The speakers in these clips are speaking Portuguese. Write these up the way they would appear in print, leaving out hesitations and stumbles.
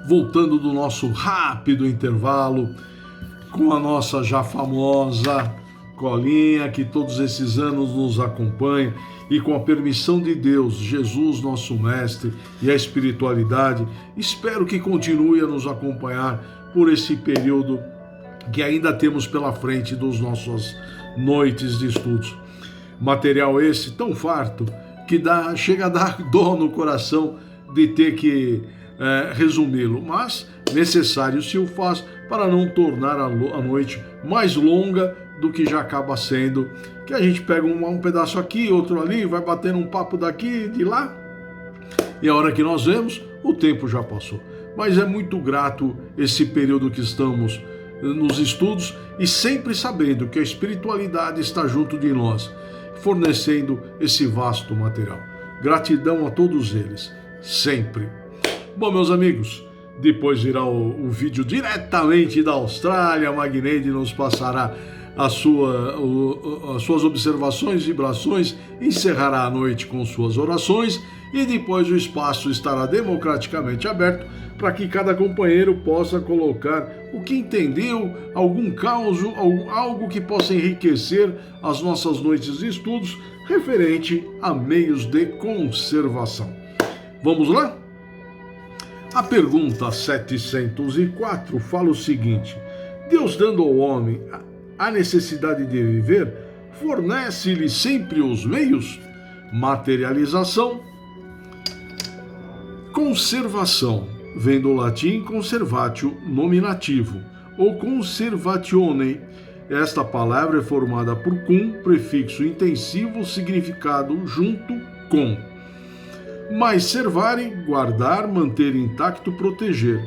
voltando do nosso rápido intervalo, com a nossa já famosa colinha que todos esses anos nos acompanha, e com a permissão de Deus, Jesus, nosso mestre, e a espiritualidade, espero que continue a nos acompanhar por esse período que ainda temos pela frente das nossas noites de estudos. Material esse tão farto que chega a dar dó no coração de ter que resumi-lo, mas necessário se o faz para não tornar a noite mais longa do que já acaba sendo, que a gente pega um pedaço aqui, outro ali, vai batendo um papo daqui, de lá, e a hora que nós vemos, o tempo já passou. Mas é muito grato esse período que estamos nos estudos e sempre sabendo que a espiritualidade está junto de nós, fornecendo esse vasto material. Gratidão a todos eles, sempre. Bom, meus amigos, depois virá o vídeo diretamente da Austrália. Magneide nos passará as suas observações, vibrações, encerrará a noite com suas orações e depois o espaço estará democraticamente aberto para que cada companheiro possa colocar o que entendeu, algum caso, algo que possa enriquecer as nossas noites de estudos referente a meios de conservação. Vamos lá? A pergunta 704 fala o seguinte: Deus, dando ao homem a necessidade de viver, fornece-lhe sempre os meios? Materialização. Conservação vem do latim conservatio, nominativo, ou conservatione. Esta palavra é formada por cum, prefixo intensivo, significado junto com. Mais servare, guardar, manter intacto, proteger.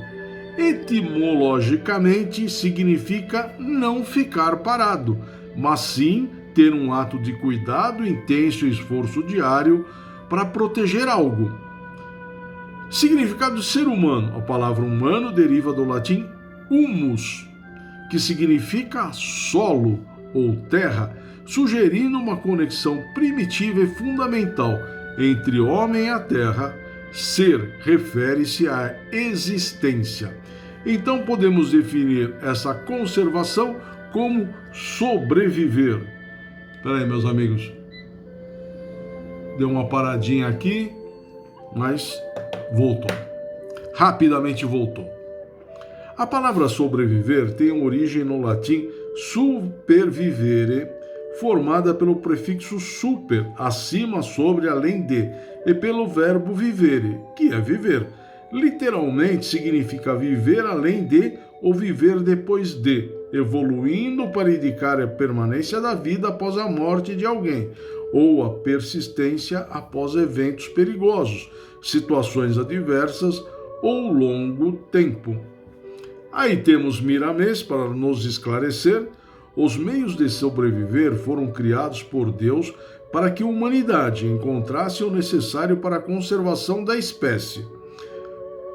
Etimologicamente significa não ficar parado, mas sim ter um ato de cuidado, intenso e esforço diário para proteger algo. Significado de ser humano. A palavra humano deriva do latim humus, que significa solo ou terra, sugerindo uma conexão primitiva e fundamental entre homem e a terra. Ser refere-se à existência. Então podemos definir essa conservação como sobreviver. Espera aí, meus amigos. Deu uma paradinha aqui, mas voltou. Rapidamente voltou. A palavra sobreviver tem origem no latim supervivere, formada pelo prefixo super, acima, sobre, além de, e pelo verbo vivere, que é viver. Literalmente significa viver além de ou viver depois de, evoluindo para indicar a permanência da vida após a morte de alguém, ou a persistência após eventos perigosos, situações adversas ou longo tempo. Aí temos Miramês para nos esclarecer. Os meios de sobreviver foram criados por Deus para que a humanidade encontrasse o necessário para a conservação da espécie.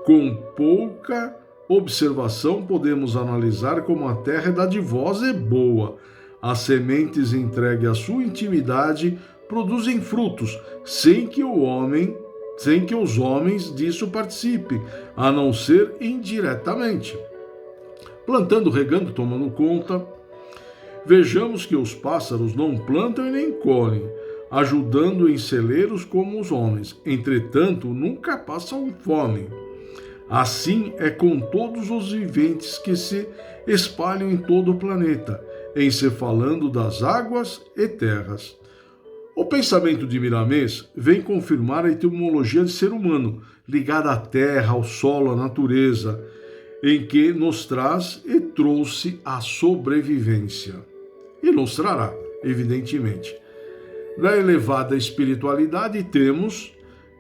Com pouca observação, podemos analisar como a terra é dadivosa e boa. As sementes entregues à sua intimidade produzem frutos, sem que os homens disso participem, a não ser indiretamente. Plantando, regando, tomando conta. Vejamos que os pássaros não plantam e nem colhem, ajudando em celeiros como os homens. Entretanto, nunca passam fome. Assim é com todos os viventes que se espalham em todo o planeta, encefalando das águas e terras. O pensamento de Miramês vem confirmar a etimologia de ser humano, ligada à terra, ao solo, à natureza, em que nos traz e trouxe a sobrevivência. E nos trará, evidentemente. Da elevada espiritualidade temos: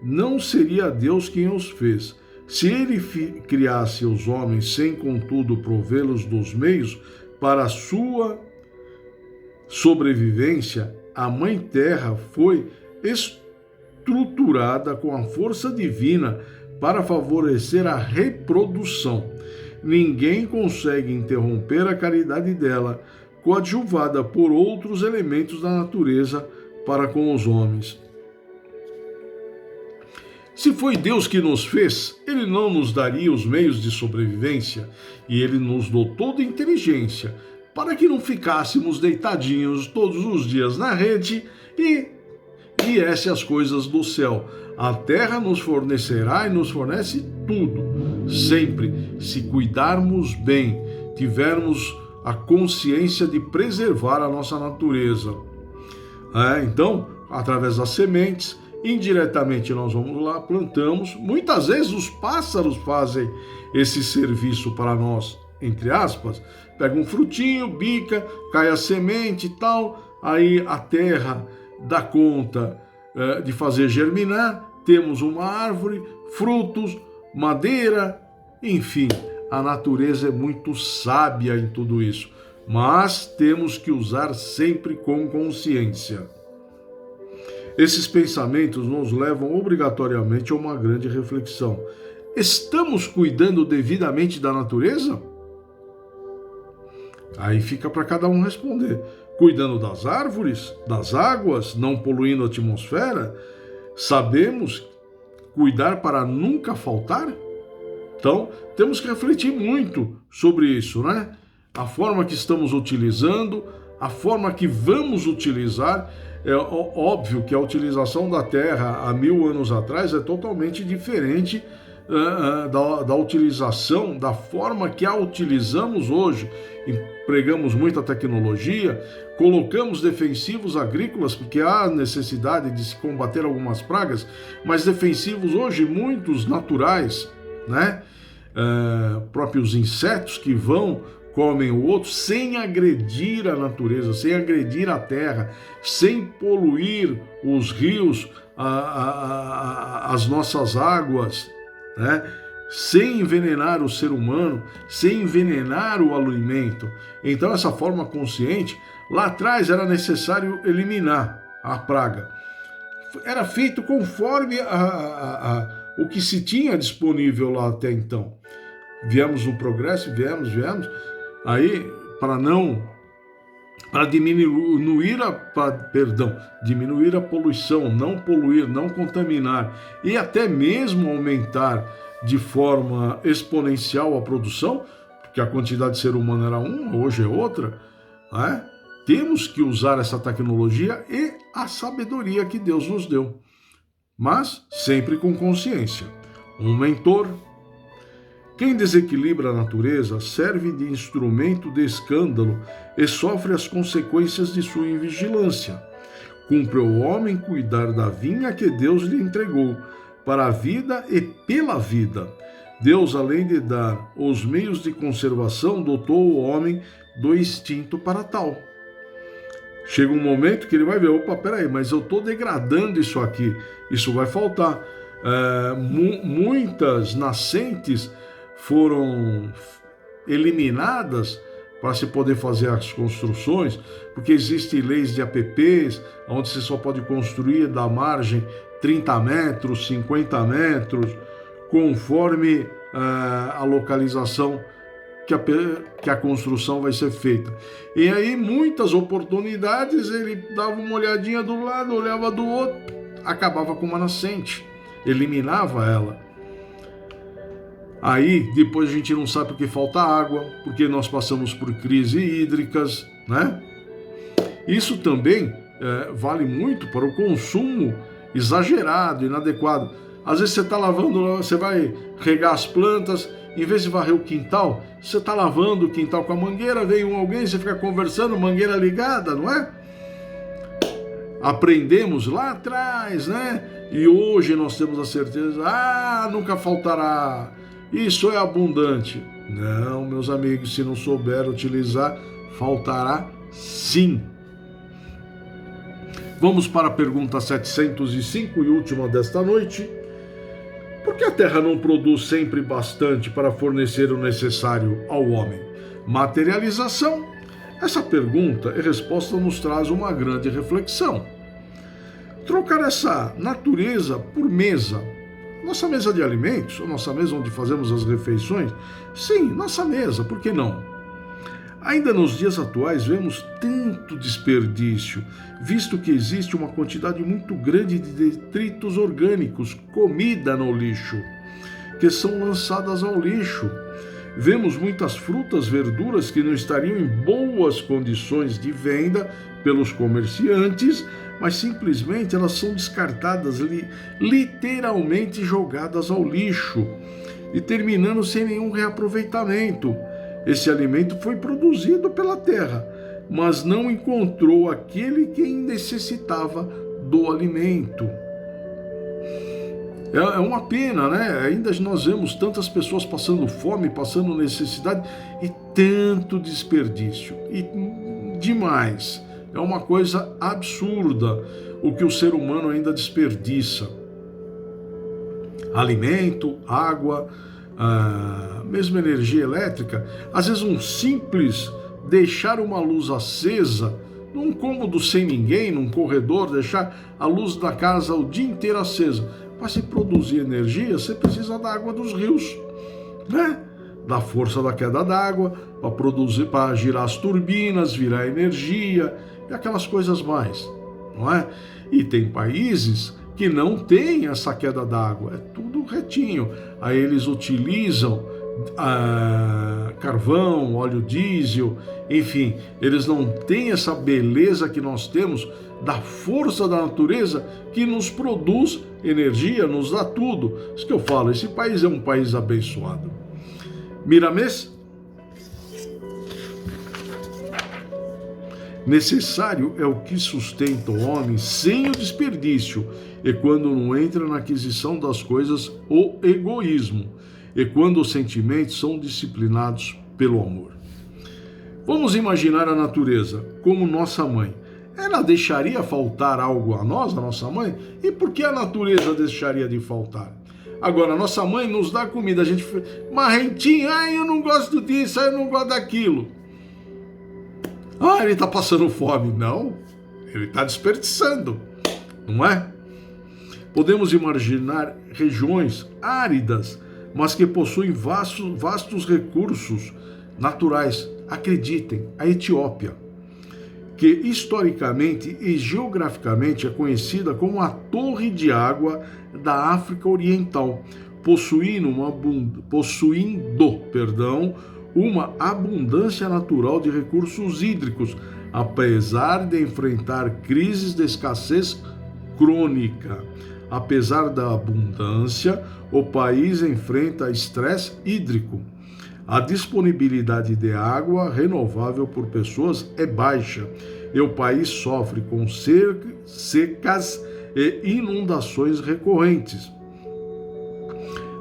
não seria Deus quem os fez. Se ele criasse os homens sem, contudo, provê-los dos meios para a sua sobrevivência, a Mãe Terra foi estruturada com a força divina para favorecer a reprodução. Ninguém consegue interromper a caridade dela, coadjuvada por outros elementos da natureza para com os homens. Se foi Deus que nos fez, Ele não nos daria os meios de sobrevivência e Ele nos dotou de inteligência para que não ficássemos deitadinhos todos os dias na rede e viesse as coisas do céu. A terra nos fornecerá e nos fornece tudo, sempre, se cuidarmos bem, tivermos a consciência de preservar a nossa natureza. Então, através das sementes, indiretamente nós vamos lá, plantamos. Muitas vezes os pássaros fazem esse serviço para nós, entre aspas. Pega um frutinho, bica, cai a semente e tal, aí a terra dá conta de fazer germinar, temos uma árvore, frutos, madeira, enfim, a natureza é muito sábia em tudo isso, mas temos que usar sempre com consciência. Esses pensamentos nos levam obrigatoriamente a uma grande reflexão. Estamos cuidando devidamente da natureza? Aí fica para cada um responder. Cuidando das árvores, das águas, não poluindo a atmosfera? Sabemos cuidar para nunca faltar? Então, temos que refletir muito sobre isso, né? A forma que estamos utilizando, a forma que vamos utilizar. É óbvio que a utilização da terra há 1000 anos atrás é totalmente diferente da utilização, da forma que a utilizamos hoje. Empregamos muita tecnologia, colocamos defensivos agrícolas, porque há necessidade de se combater algumas pragas, mas defensivos hoje muitos naturais, né? Próprios insetos que comem o outro sem agredir a natureza, sem agredir a terra, sem poluir os rios, as nossas águas, né? Sem envenenar o ser humano, sem envenenar o alimento. Então, essa forma consciente, lá atrás era necessário eliminar a praga. Era feito conforme o que se tinha disponível lá até então. Viemos no progresso, viemos, aí para diminuir a poluição, não poluir, não contaminar e até mesmo aumentar de forma exponencial a produção, porque a quantidade de ser humano era uma, hoje é outra, né? Temos que usar essa tecnologia e a sabedoria que Deus nos deu, mas sempre com consciência. Um mentor. Quem desequilibra a natureza serve de instrumento de escândalo e sofre as consequências de sua invigilância. Cumpre ao homem cuidar da vinha que Deus lhe entregou, para a vida e pela vida. Deus, além de dar os meios de conservação, dotou o homem do instinto para tal. Chega um momento que ele vai ver, opa, peraí, mas eu estou degradando isso aqui, isso vai faltar. Muitas nascentes foram eliminadas para se poder fazer as construções, porque existem leis de APPs, onde você só pode construir da margem 30 metros, 50 metros, conforme a localização que a construção vai ser feita. E aí, muitas oportunidades, ele dava uma olhadinha do lado, olhava do outro, acabava com uma nascente, eliminava ela. Aí, depois a gente não sabe porque falta água, porque nós passamos por crises hídricas, né? Isso também vale muito para o consumo exagerado, inadequado. Às vezes você está lavando, você vai regar as plantas, em vez de varrer o quintal, você está lavando o quintal com a mangueira, veio alguém, você fica conversando, mangueira ligada, não é? Aprendemos lá atrás, né? E hoje nós temos a certeza, nunca faltará. Isso é abundante. Não, meus amigos, se não souber utilizar, faltará sim. Vamos para a pergunta 705 e última desta noite. Por que a terra não produz sempre bastante para fornecer o necessário ao homem? Materialização? Essa pergunta e resposta nos traz uma grande reflexão. Trocar essa natureza por mesa. Nossa mesa de alimentos, ou nossa mesa onde fazemos as refeições? Sim, nossa mesa, por que não? Ainda nos dias atuais vemos tanto desperdício, visto que existe uma quantidade muito grande de detritos orgânicos, comida no lixo, que são lançadas ao lixo. Vemos muitas frutas, verduras que não estariam em boas condições de venda pelos comerciantes, mas simplesmente elas são descartadas, literalmente jogadas ao lixo e terminando sem nenhum reaproveitamento. Esse alimento foi produzido pela terra, mas não encontrou aquele que necessitava do alimento. É uma pena, né? Ainda nós vemos tantas pessoas passando fome, passando necessidade e tanto desperdício. E demais. É uma coisa absurda o que o ser humano ainda desperdiça. Alimento, água, mesmo energia elétrica. Às vezes um simples deixar uma luz acesa num cômodo sem ninguém, num corredor, deixar a luz da casa o dia inteiro acesa. Para se produzir energia, você precisa da água dos rios, né? Da força da queda d'água, para produzir, para girar as turbinas, virar energia e aquelas coisas mais, não é? E tem países que não têm essa queda d'água, é tudo retinho. Aí eles utilizam carvão, óleo diesel, enfim, eles não têm essa beleza que nós temos da força da natureza que nos produz energia, nos dá tudo. Isso que eu falo, esse país é um país abençoado. Miramês? Necessário é o que sustenta o homem sem o desperdício, e quando não entra na aquisição das coisas, o egoísmo, e quando os sentimentos são disciplinados pelo amor. Vamos imaginar a natureza como nossa mãe. Ela deixaria faltar algo a nós, a nossa mãe? E por que a natureza deixaria de faltar? Agora, a nossa mãe nos dá comida, a gente marrentinha, eu não gosto disso, eu não gosto daquilo. Ele está passando fome. Não, ele está desperdiçando, não é? Podemos imaginar regiões áridas, mas que possuem vastos recursos naturais. Acreditem, a Etiópia, que historicamente e geograficamente é conhecida como a Torre de Água da África Oriental, possuindo uma abundância natural de recursos hídricos, apesar de enfrentar crises de escassez crônica. Apesar da abundância, o país enfrenta estresse hídrico. A disponibilidade de água renovável por pessoas é baixa e o país sofre com secas e inundações recorrentes.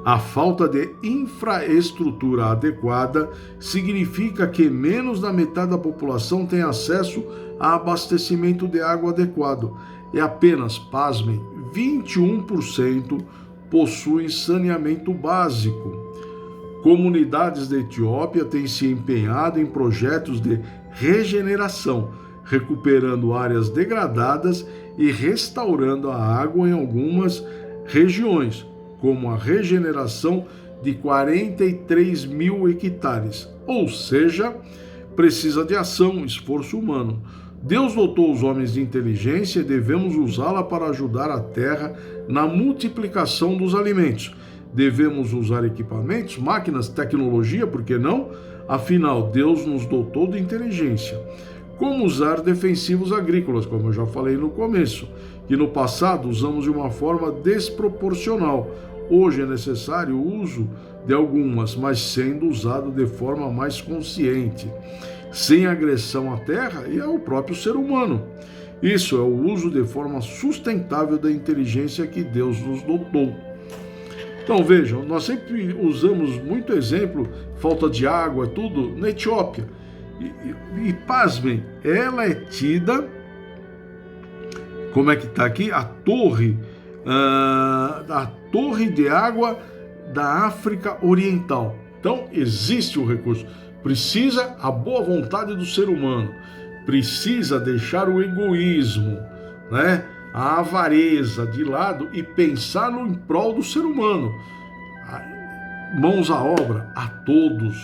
A falta de infraestrutura adequada significa que menos da metade da população tem acesso a abastecimento de água adequado e apenas, pasmem, 21% possuem saneamento básico. Comunidades da Etiópia têm se empenhado em projetos de regeneração, recuperando áreas degradadas e restaurando a água em algumas regiões, como a regeneração de 43 mil hectares. Ou seja, precisa de ação, esforço humano. Deus dotou os homens de inteligência e devemos usá-la para ajudar a terra na multiplicação dos alimentos. Devemos usar equipamentos, máquinas, tecnologia, por que não? Afinal, Deus nos dotou de inteligência. Como usar defensivos agrícolas, como eu já falei no começo, que no passado usamos de uma forma desproporcional. Hoje é necessário o uso de algumas, mas sendo usado de forma mais consciente, sem agressão à terra e ao próprio ser humano. Isso é o uso de forma sustentável da inteligência que Deus nos dotou. Então vejam, nós sempre usamos muito exemplo, falta de água, tudo, na Etiópia. E pasmem, ela é tida, como é que está aqui? A torre de água da África Oriental. Então existe o recurso. Precisa a boa vontade do ser humano. Precisa deixar o egoísmo, né? A avareza de lado e pensar no em prol do ser humano. Mãos à obra, a todos.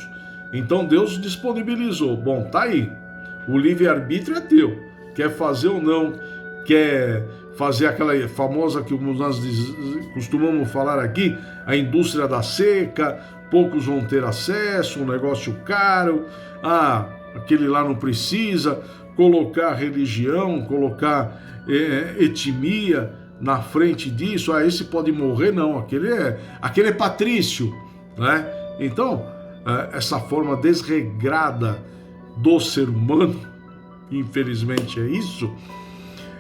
Então Deus disponibilizou. Bom, tá aí. O livre-arbítrio é teu. Quer fazer ou não, quer fazer aquela famosa que nós costumamos falar aqui, a indústria da seca, poucos vão ter acesso, um negócio caro, aquele lá não precisa, colocar religião, colocar etnia na frente disso, esse pode morrer, não, aquele é patrício, né? Então, essa forma desregrada do ser humano, infelizmente é isso,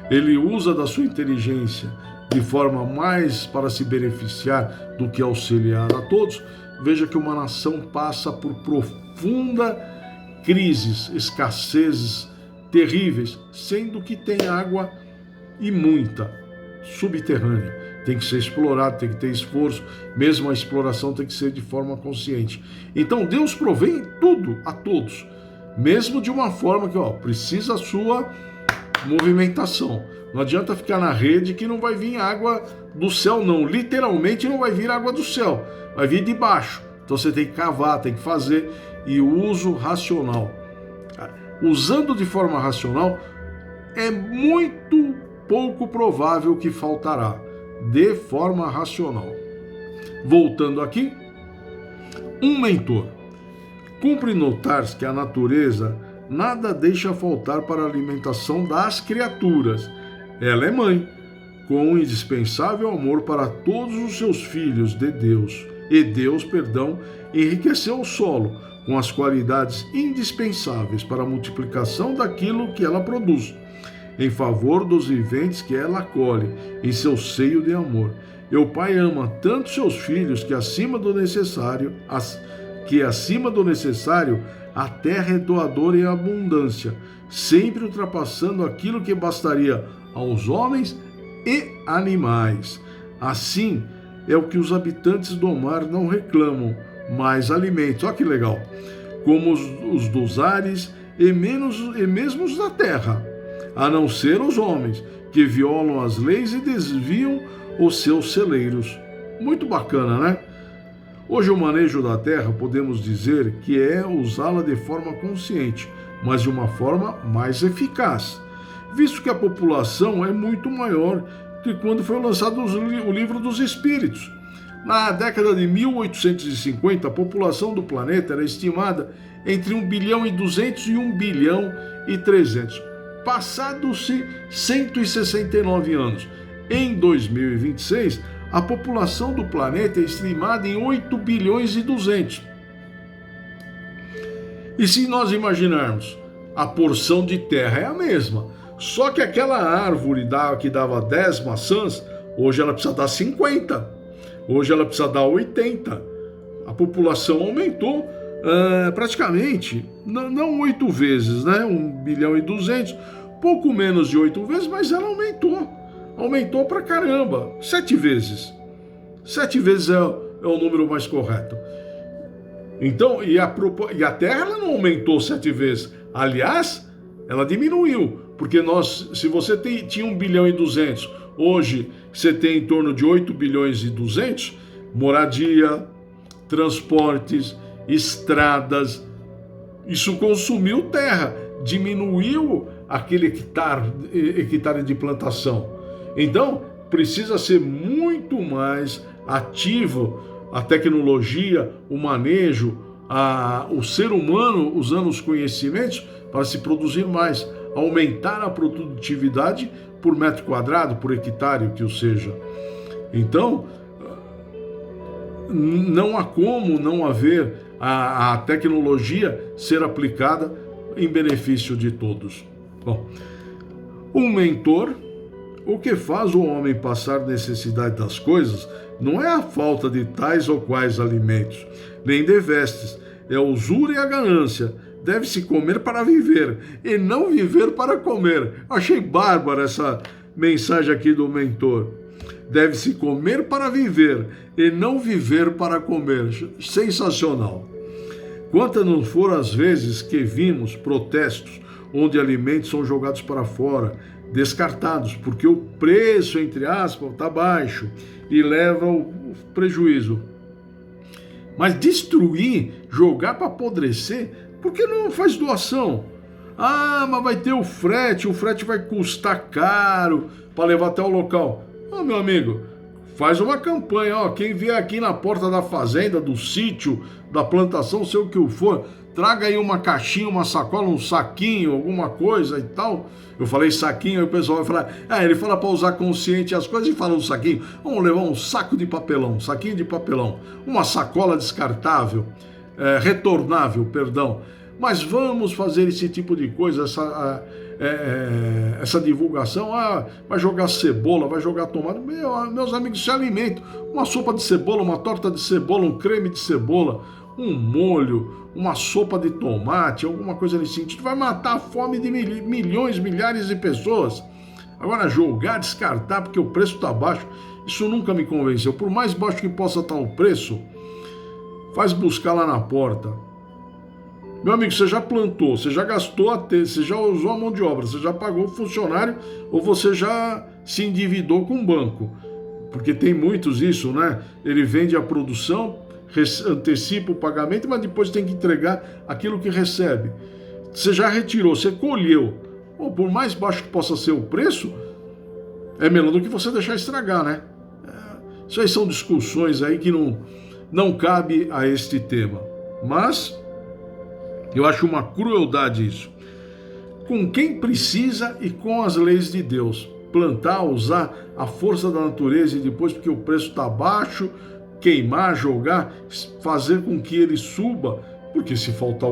ele usa da sua inteligência de forma mais para se beneficiar do que auxiliar a todos. Veja que uma nação passa por profunda crises, escassezes terríveis, sendo que tem água e muita, subterrânea. Tem que ser explorado, tem que ter esforço, mesmo a exploração tem que ser de forma consciente. Então Deus provém tudo a todos, mesmo de uma forma que precisa a sua movimentação. Não adianta ficar na rede que não vai vir água do céu, não. Literalmente não vai vir água do céu, vai vir de baixo. Então você tem que cavar, tem que fazer. E o uso racional. Usando de forma racional, é muito pouco provável que faltará. De forma racional. Voltando aqui, um mentor. Cumpre notar que a natureza nada deixa faltar para a alimentação das criaturas. Ela é mãe, com um indispensável amor para todos os seus filhos de Deus. E Deus, enriqueceu o solo com as qualidades indispensáveis para a multiplicação daquilo que ela produz, em favor dos viventes que ela acolhe em seu seio de amor. E o Pai ama tanto seus filhos que acima do necessário a terra é doadora em abundância, sempre ultrapassando aquilo que bastaria aos homens e animais. Assim é o que os habitantes do mar não reclamam, mais alimentos, olha que legal, como os dos ares e mesmo os da terra, a não ser os homens, que violam as leis e desviam os seus celeiros. Muito bacana, né? Hoje o manejo da terra podemos dizer que é usá-la de forma consciente, mas de uma forma mais eficaz, visto que a população é muito maior que quando foi lançado o Livro dos Espíritos. Na década de 1850, a população do planeta era estimada entre 1 bilhão e 200 e 1 bilhão e 300. Passados-se 169 anos, em 2026, a população do planeta é estimada em 8 bilhões e 200. E se nós imaginarmos, a porção de terra é a mesma, só que aquela árvore que dava 10 maçãs, hoje ela precisa dar 50, hoje ela precisa dar 80. A população aumentou praticamente, não 8 vezes, né? 1 bilhão e 200, pouco menos de 8 vezes, mas ela aumentou pra caramba, 7 vezes. 7 vezes é o número mais correto. Então, e a Terra ela não aumentou 7 vezes. Aliás, ela diminuiu. Porque se você tinha 1 bilhão e 200, hoje você tem em torno de 8 bilhões e 200, moradia, transportes, estradas, isso consumiu terra, diminuiu aquele hectare de plantação. Então, precisa ser muito mais ativo a tecnologia, o manejo, o ser humano usando os conhecimentos para se produzir mais, aumentar a produtividade por metro quadrado, por hectare, que o seja. Então, não há como não haver a tecnologia ser aplicada em benefício de todos. Bom, um mentor, o que faz o homem passar necessidade das coisas não é a falta de tais ou quais alimentos, nem de vestes, é a usura e a ganância. Deve-se comer para viver, e não viver para comer. Achei bárbara essa mensagem aqui do mentor. Deve-se comer para viver, e não viver para comer. Sensacional. Quantas não foram as vezes que vimos protestos onde alimentos são jogados para fora, descartados, porque o preço, entre aspas, está baixo e leva ao prejuízo. Mas destruir, jogar para apodrecer, por que não faz doação? Ah, mas vai ter o frete vai custar caro para levar até o local. Ô, meu amigo, faz uma campanha, ó, quem vier aqui na porta da fazenda, do sítio, da plantação, sei o que for, traga aí uma caixinha, uma sacola, um saquinho, alguma coisa e tal. Eu falei saquinho, aí o pessoal vai falar, ele fala para usar consciente as coisas e fala um saquinho. Vamos levar um saco de papelão, um saquinho de papelão, uma sacola descartável, retornável, perdão. Mas vamos fazer esse tipo de coisa, essa divulgação. Vai jogar cebola, vai jogar tomate. Meus amigos, se alimentam. Uma sopa de cebola, uma torta de cebola, um creme de cebola, um molho, uma sopa de tomate, alguma coisa nesse sentido, vai matar a fome de milhões, milhares de pessoas. Agora, jogar, descartar, porque o preço está baixo, isso nunca me convenceu. Por mais baixo que possa estar o preço, faz buscar lá na porta. Meu amigo, você já plantou, você já gastou você já usou a mão de obra, você já pagou o funcionário ou você já se endividou com o banco. Porque tem muitos isso, né? Ele vende a produção, antecipa o pagamento, mas depois tem que entregar aquilo que recebe. Você já retirou, você colheu. Ou por mais baixo que possa ser o preço, é melhor do que você deixar estragar, né? Isso aí são discussões aí que não cabe a este tema. Mas eu acho uma crueldade isso. Com quem precisa e com as leis de Deus. Plantar, usar a força da natureza e depois, porque o preço está baixo, queimar, jogar, fazer com que ele suba, porque se faltar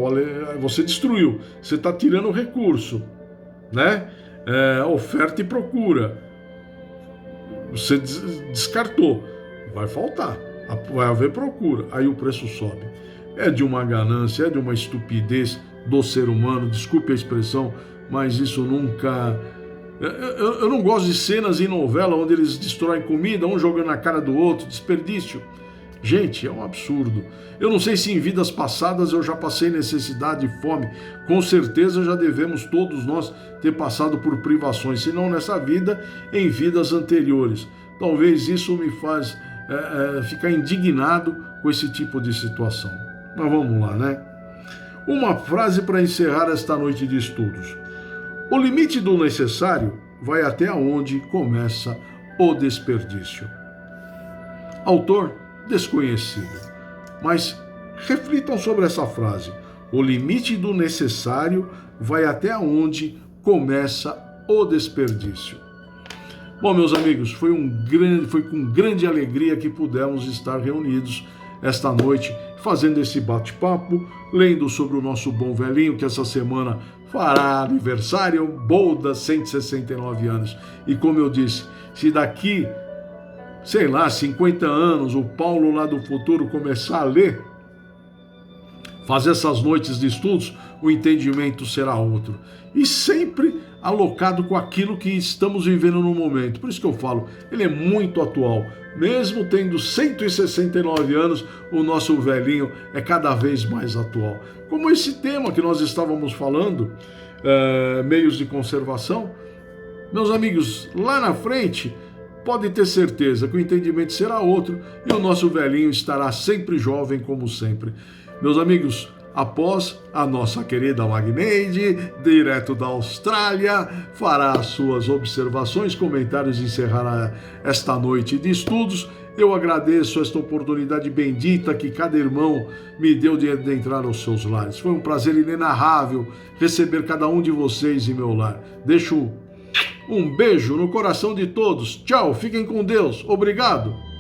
você destruiu, você está tirando o recurso, né? Oferta e procura. Você descartou, vai faltar, vai haver procura, aí o preço sobe. É de uma ganância, é de uma estupidez do ser humano, desculpe a expressão, mas isso nunca... Eu não gosto de cenas em novela onde eles destroem comida, um jogando na cara do outro, desperdício. Gente, é um absurdo. Eu não sei se em vidas passadas eu já passei necessidade e fome. Com certeza já devemos todos nós ter passado por privações, se não nessa vida, em vidas anteriores. Talvez isso me faz ficar indignado com esse tipo de situação. Mas vamos lá, né? Uma frase para encerrar esta noite de estudos. O limite do necessário vai até onde começa o desperdício. Autor desconhecido. Mas reflitam sobre essa frase. O limite do necessário vai até onde começa o desperdício. Bom, meus amigos, foi com grande alegria que pudemos estar reunidos esta noite, fazendo esse bate-papo, lendo sobre o nosso bom velhinho, que essa semana fará aniversário, bolda 169 anos. E como eu disse, se daqui, 50 anos, o Paulo lá do futuro começar a ler, fazer essas noites de estudos, o entendimento será outro. E sempre alocado com aquilo que estamos vivendo no momento. Por isso que eu falo, ele é muito atual. Mesmo tendo 169 anos, o nosso velhinho é cada vez mais atual. Como esse tema que nós estávamos falando, meios de conservação, meus amigos, lá na frente, pode ter certeza que o entendimento será outro e o nosso velhinho estará sempre jovem como sempre. Meus amigos, após a nossa querida Magneide, direto da Austrália, fará as suas observações, comentários e encerrará esta noite de estudos. Eu agradeço esta oportunidade bendita que cada irmão me deu de adentrar aos seus lares. Foi um prazer inenarrável receber cada um de vocês em meu lar. Deixo um beijo no coração de todos. Tchau, fiquem com Deus. Obrigado.